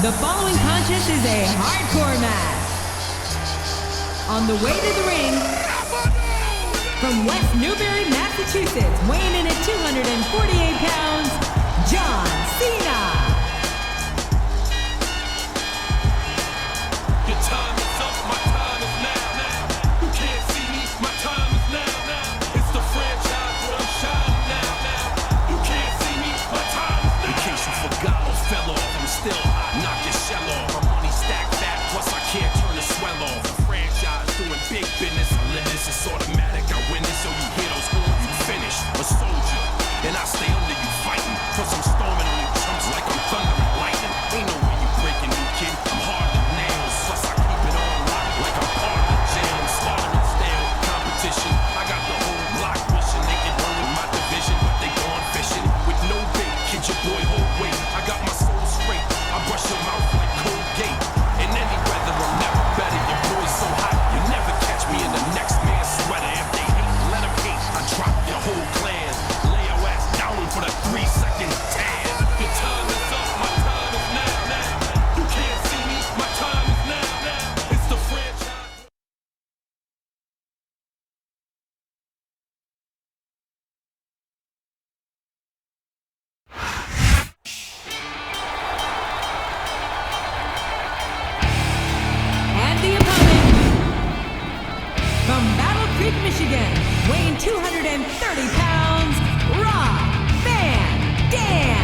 The following contest is a hardcore match. On the way to the ring, from West Newbury, Massachusetts, weighing in at 248 pounds, John Cena. Your time is up, my time is now. You can't see me, my time is now. It's the franchise where I'm shining now. You can't see me, my time is now. In case you forgot or fell off, I'm still hot. Knock your shell off. My money stacked fat, plus I can't turn the swell off. The franchise doing big business. I live this, it's automatic. I win this, so you hear those horns, you finish. A soldier, and I stay under you fighting. Plus I'm storming on you chumps like I'm thunder and lightning. Ain't no way you breaking me, kid. I'm hard as nails. Plus I keep it on lock like I'm part of the jail. I'm slaughtering stale competition. I got the whole block wishing they could run with my division, but they gone fishing with no bait. Kid, your boy hold weight. I got my soul straight. I brush your mouth like Colgate. In any weather, I'm never better. Your boy's so hot, you never catch me in the next man's sweater. If they hate, let them hate. I drop your whole clan. Lay your ass down for the 3-second tan. Your time is up, my time is now. You can't see me, my time is now. It's the franchise. And the opponent, from Battle Creek, Michigan, weighing 230 pounds, Rob Van Dam.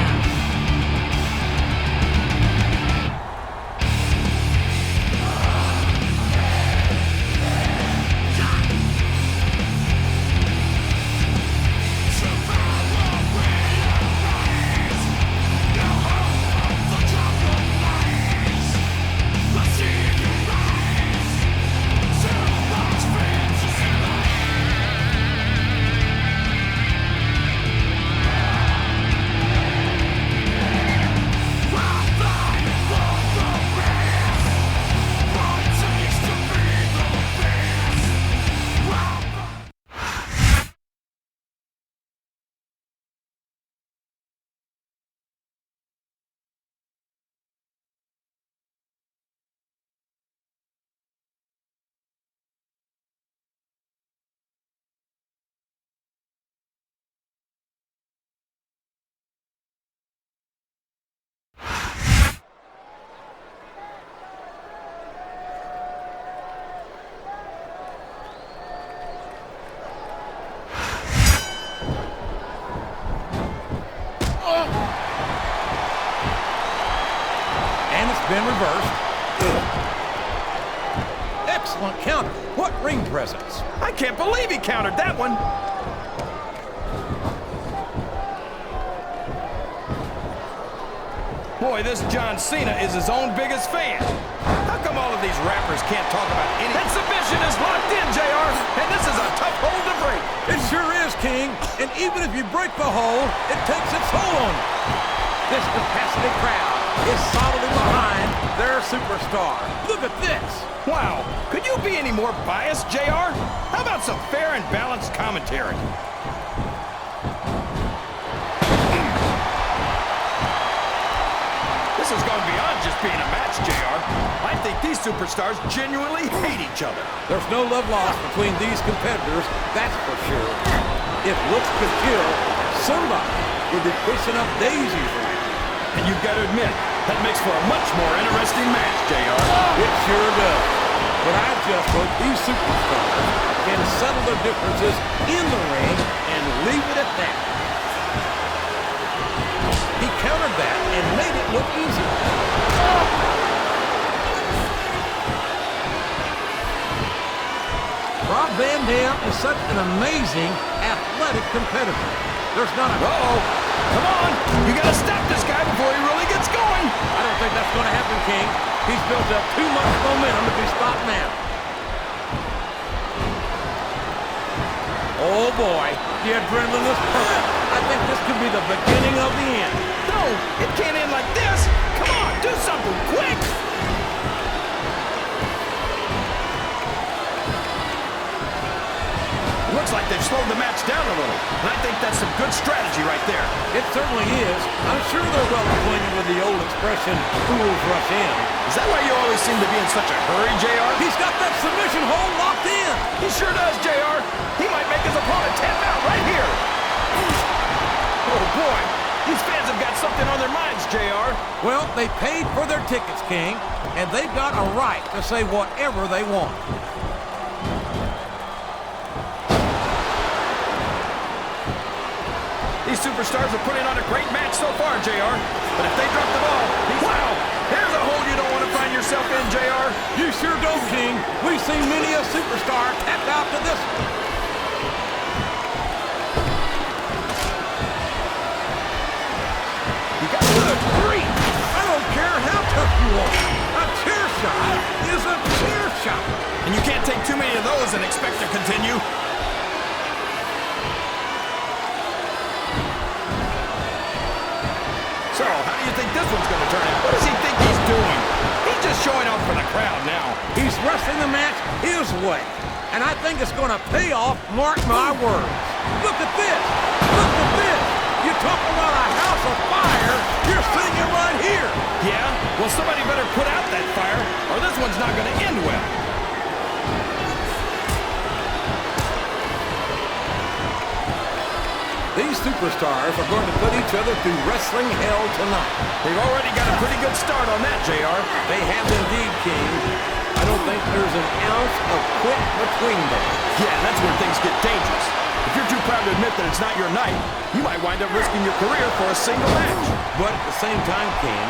And it's been reversed. Excellent counter. What ring presence. I can't believe he countered that one. Boy, this John Cena is his own biggest fan. How come all of these rappers can't talk about anything? That submission is locked in, JR, and this is a tough hold to break. It sure is, King. And even if you break the hold, it takes its toll on you. This capacity crowd is solidly behind their superstar. Look at this. Wow, could you be any more biased, JR? How about some fair and balanced commentary? This is going beyond just being a match, JR. I think these superstars genuinely hate each other. There's no love lost between these competitors, that's for sure. If looks could kill, somebody would be pushing up daisies right now. And you've got to admit, that makes for a much more interesting match, JR. It sure does. But I just hope these superstars can settle their differences in the ring and leave it at that. He countered that and made it look easy. Rob Van Dam is such an amazing athletic competitor. There's not a... Uh-oh. Come on. You got to stop this guy before he really gets going. I don't think that's going to happen, King. He's built up too much momentum to be stopped now. Oh, boy. The adrenaline is pumping. I think this could be the beginning of the end. No, it can't end like this. Come on, do something quick. Looks like they've slowed the match down a little. And I think that's some good strategy right there. It certainly is. I'm sure they're well acquainted with the old expression, fools rush in. Is that why you always seem to be in such a hurry, JR? He's got that submission hold locked in. He sure does, JR. He might make his opponent tap out right here. Oh, boy. These fans have got something on their minds, JR. Well, they paid for their tickets, King, and they've got a right to say whatever they want. These superstars are putting on a great match so far, JR. But if they drop the ball, wow, there's a hole you don't want to find yourself in, JR. You sure don't, King. We've seen many a superstar tap out to this one. You got good grief. I don't care how tough you are. A chair shot is a chair shot. And you can't take too many of those and expect to continue. So, how do you think this one's going to turn out? What does he think he's doing? He's just showing off for the crowd now. He's wrestling the match his way. And I think it's going to pay off, mark my words. Look at this. Look at this. You talk about a house of fire, you're seeing it right here. Yeah? Well, somebody better put out that fire, or this one's not going to end well. These superstars are going to put each other through wrestling hell tonight. They've already got a pretty good start on that, JR. They have indeed, King. I don't think there's an ounce of quit between them. Yeah, that's where things get dangerous. If you're too proud to admit that it's not your night, you might wind up risking your career for a single match. But at the same time, King,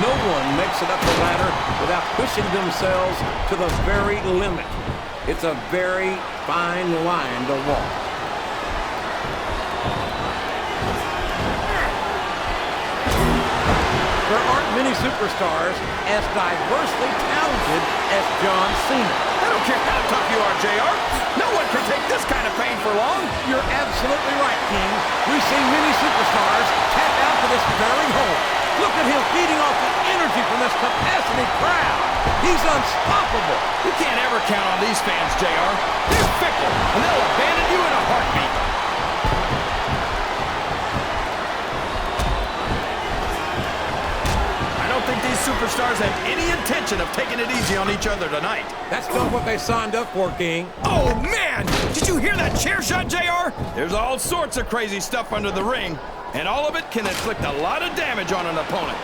no one makes it up the ladder without pushing themselves to the very limit. It's a very fine line to walk. There aren't many superstars as diversely talented as John Cena. I don't care how tough you are, JR. No one can take this kind of pain for long. You're absolutely right, King. We've seen many superstars tap out to this very hole. Look at him feeding off the energy from this capacity crowd. He's unstoppable. You can't ever count on these fans, JR. They're fickle, and they'll abandon you in a heartbeat. I don't think these superstars have any intention of taking it easy on each other tonight. That's not what they signed up for, King. Oh, man! Did you hear that chair shot, JR? There's all sorts of crazy stuff under the ring, and all of it can inflict a lot of damage on an opponent.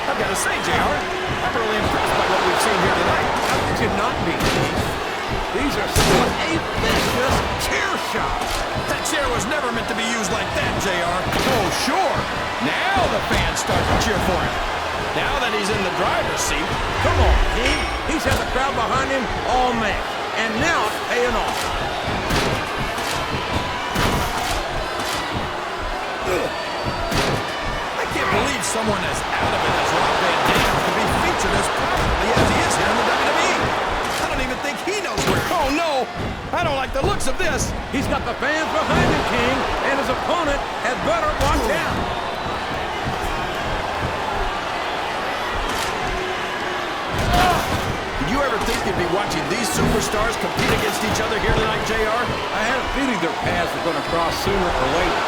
I've got to say, JR, I'm really impressed by what we've seen here tonight. How could you not be? These are still a vicious chair shot. That chair was never meant to be used like that, JR. Oh, sure. Now the fans start to cheer for him. Now that he's in the driver's seat. Come on, King. He's had the crowd behind him all match. And now it's paying off. I can't believe someone as out of it as Rob Van Dam can be featured as prominently as he is here in the WWE. I don't even think he knows where. Oh, no. I don't like the looks of this. He's got the fans behind him, King, and his opponent had better watch out. Did you ever think you'd be watching these superstars compete against each other here tonight, JR? I had a feeling their paths were going to cross sooner or later,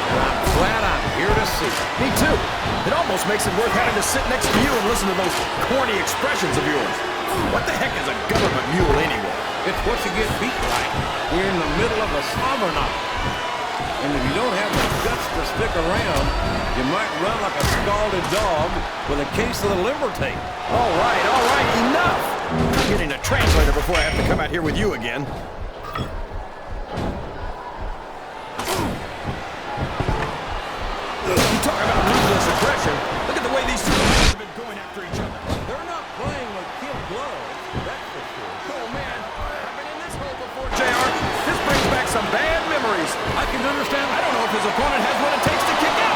and I'm glad I'm here to see it. Me too. It almost makes it worth having to sit next to you and listen to those corny expressions of yours. What the heck is a government mule anyway? It's what you get beat like. We're in the middle of a summer night. And if you don't have the guts to stick around, you might run like a scalded dog with a case of the liver tape. All right, enough! I'm getting a translator before I have to come out here with you again. You talk about ruthless aggression. Look at the way these two have been going after each other. They're not playing with kid gloves, that's for sure. Oh, man. I've been in this hole before, JR. This brings back some bad memories. I can understand. I don't know if his opponent has what it takes to kick out.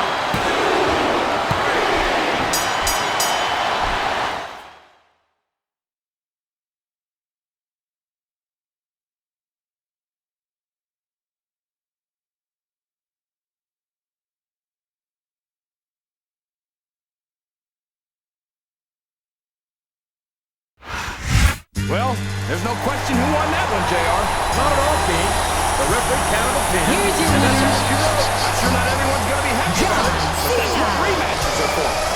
Well, there's no question who won that one, JR. Not at all, King. The referee counted a pin. Here's your And that's winner, all she wrote. I'm sure not everyone's going to be happy about it, but that's what Cena. rematches are for.